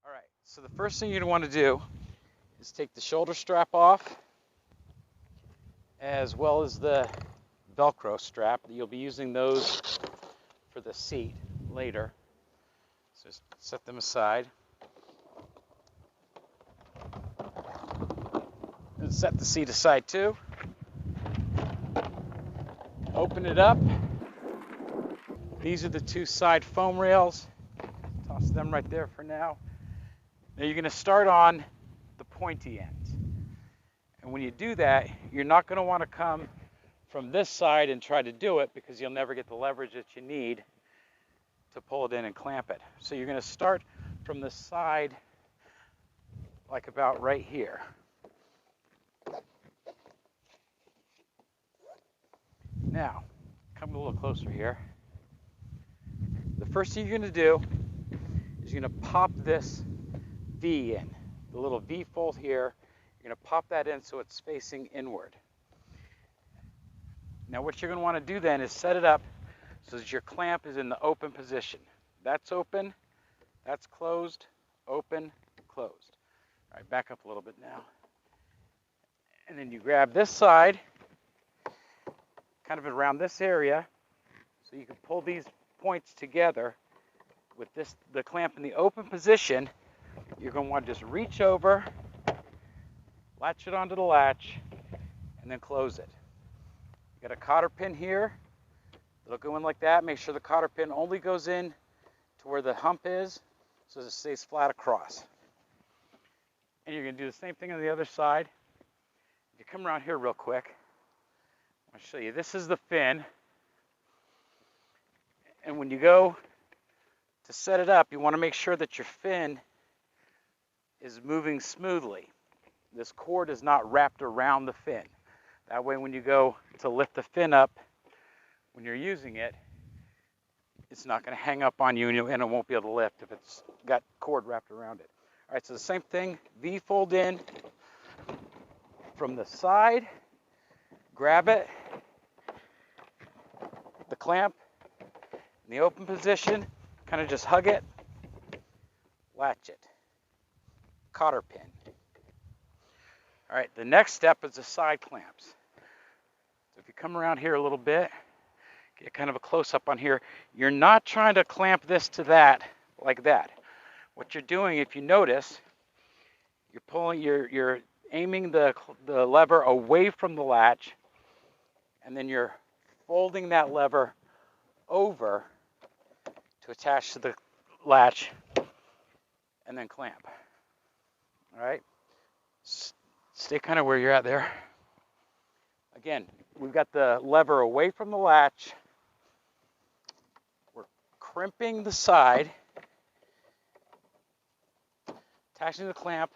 All right, so the first thing you're going to want to do is take the shoulder strap off as well as the Velcro strap. You'll be using those for the seat later. So just set them aside. And set the seat aside too. Open it up. These are the two side foam rails. Toss them right there for now. Now you're going to start on the pointy end. And when you do that, you're not going to want to come from this side and try to do it because you'll never get the leverage that you need to pull it in and clamp it. So you're going to start from the side like about right here. Now, come a little closer here. The first thing you're going to do is you're going to pop this V in. The little V fold here, you're going to pop that in so it's facing inward. Now what you're going to want to do then is set it up so that your clamp is in the open position. That's open, that's closed, open, closed. All right, back up a little bit now. And then you grab this side, kind of around this area, so you can pull these points together with the clamp in the open position. You're going to want to just reach over, latch it onto the latch, and then close it. You got a cotter pin here. It'll go in like that. Make sure the cotter pin only goes in to where the hump is so that it stays flat across. And you're going to do the same thing on the other side. If you come around here real quick, I'll show you. This is the fin. And when you go to set it up, you want to make sure that your fin is moving smoothly. This cord is not wrapped around the fin. That way when you go to lift the fin up, when you're using it, it's not going to hang up on you and it won't be able to lift if it's got cord wrapped around it. All right, so the same thing, V fold in from the side, grab it, the clamp in the open position, kind of just hug it, latch it, cotter pin. All right, the next step is the side clamps. So if you come around here a little bit, get kind of a close-up on here, you're not trying to clamp this to that like that. What you're doing, if you notice, you're pulling, you're aiming the lever away from the latch, and then you're folding that lever over to attach to the latch and then clamp. All right? Stay kind of where you're at there. Again, we've got the lever away from the latch. We're crimping the side, attaching the clamp,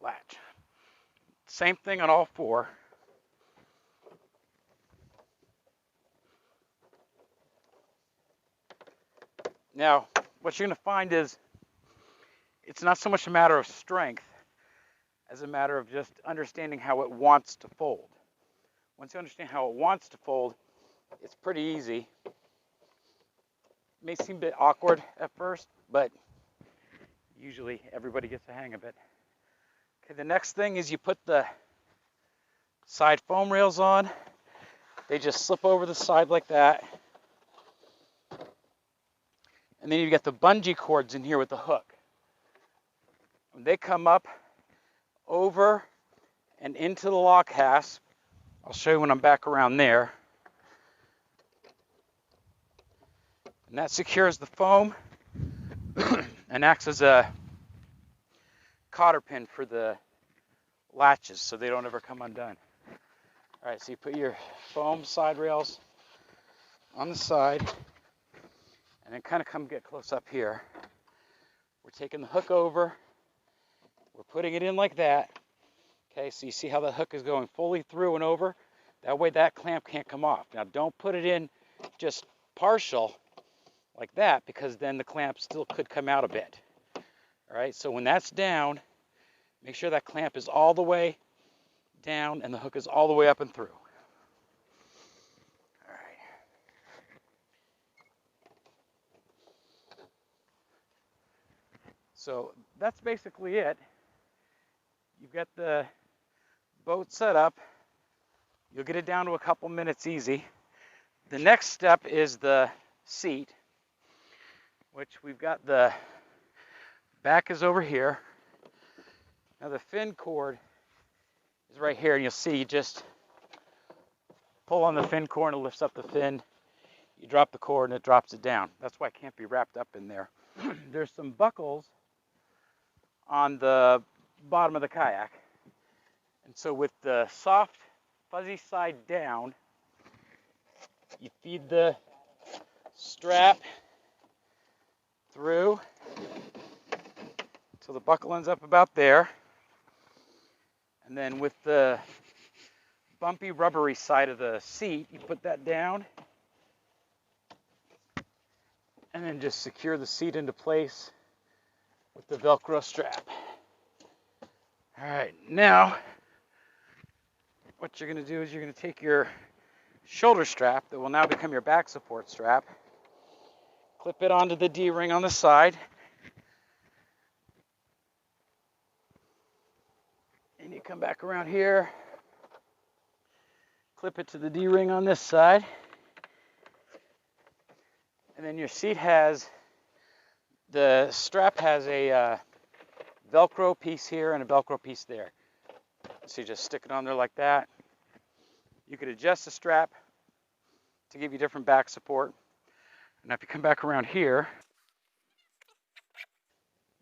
latch. Same thing on all four. Now, what you're going to find is it's not so much a matter of strength as a matter of just understanding how it wants to fold. Once you understand how it wants to fold, it's pretty easy. It may seem a bit awkward at first, but usually everybody gets the hang of it. Okay, the next thing is you put the side foam rails on. They just slip over the side like that. And then you've got the bungee cords in here with the hook. When they come up over and into the lock hasp, I'll show you when I'm back around there. And that secures the foam and acts as a cotter pin for the latches so they don't ever come undone. All right, so you put your foam side rails on the side and then kind of come get close up here. We're taking the hook over. We're putting it in like that. Okay, so you see how the hook is going fully through and over? That way that clamp can't come off. Now don't put it in just partial like that because then the clamp still could come out a bit. All right, so when that's down, make sure that clamp is all the way down and the hook is all the way up and through. All right. So that's basically it. You've got the boat set up. You'll get it down to a couple minutes easy. The next step is the seat, which we've got the back is over here. Now the fin cord is right here, and you'll see you just pull on the fin cord and it lifts up the fin. You drop the cord and it drops it down. That's why it can't be wrapped up in there. There's some buckles on the bottom of the kayak. And so with the soft, fuzzy side down, you feed the strap through till the buckle ends up about there. And then with the bumpy, rubbery side of the seat, you put that down and then just secure the seat into place with the Velcro strap. All right, now what you're going to do is you're going to take your shoulder strap that will now become your back support strap, clip it onto the D-ring on the side, and you come back around here, clip it to the D-ring on this side, and then your seat has, the strap has a Velcro piece here and a Velcro piece there. So you just stick it on there like that. You could adjust the strap to give you different back support. Now if you come back around here,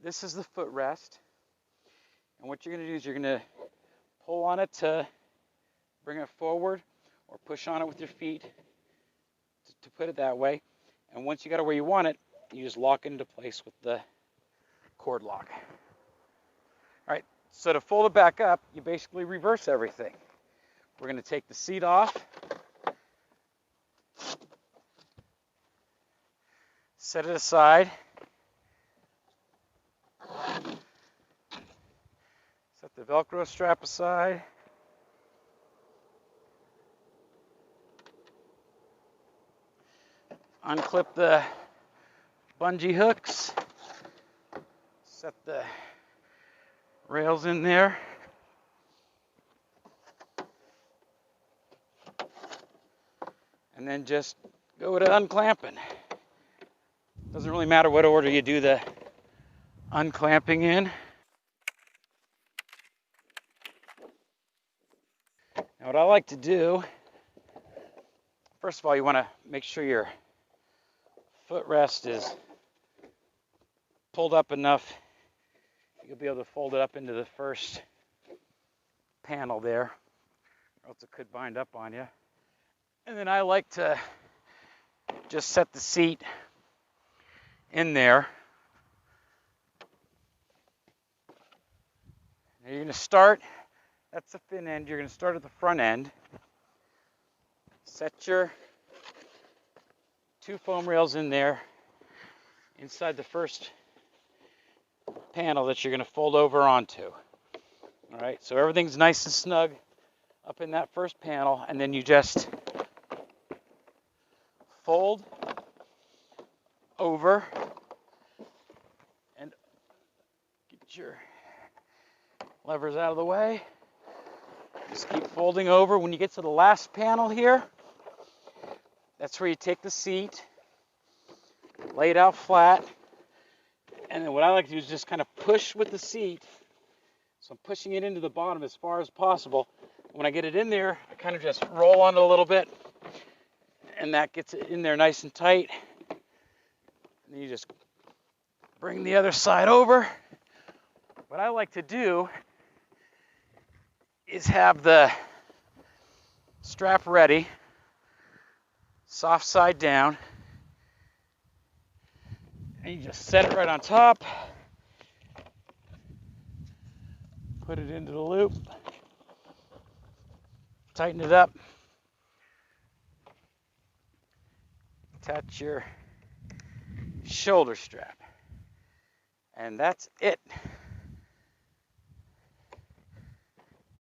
this is the footrest. And what you're going to do is you're going to pull on it to bring it forward, or push on it with your feet to put it that way. And once you got it where you want it, you just lock it into place with the cord lock. All right, so to fold it back up, you basically reverse everything. We're going to take the seat off, set it aside, set the Velcro strap aside, unclip the bungee hooks, set the rails in there, and then just go to unclamping. Doesn't really matter what order you do the unclamping in. Now what I like to do, first of all, you want to make sure your footrest is pulled up enough. You'll be able to fold it up into the first panel there, or else it could bind up on you. And then I like to just set the seat in there. Now you're going to start, that's the fin end, you're going to start at the front end. Set your two foam rails in there inside the first panel that you're going to fold over onto. All right, so everything's nice and snug up in that first panel, and then you just fold over and get your levers out of the way. Just keep folding over. When you get to the last panel here, that's where you take the seat, lay it out flat, and then what I like to do is just kind of push with the seat. So I'm pushing it into the bottom as far as possible. When I get it in there, I kind of just roll on it a little bit, and that gets it in there nice and tight. And then you just bring the other side over. What I like to do is have the strap ready, soft side down, and you just set it right on top, put it into the loop, tighten it up, attach your shoulder strap, and that's it.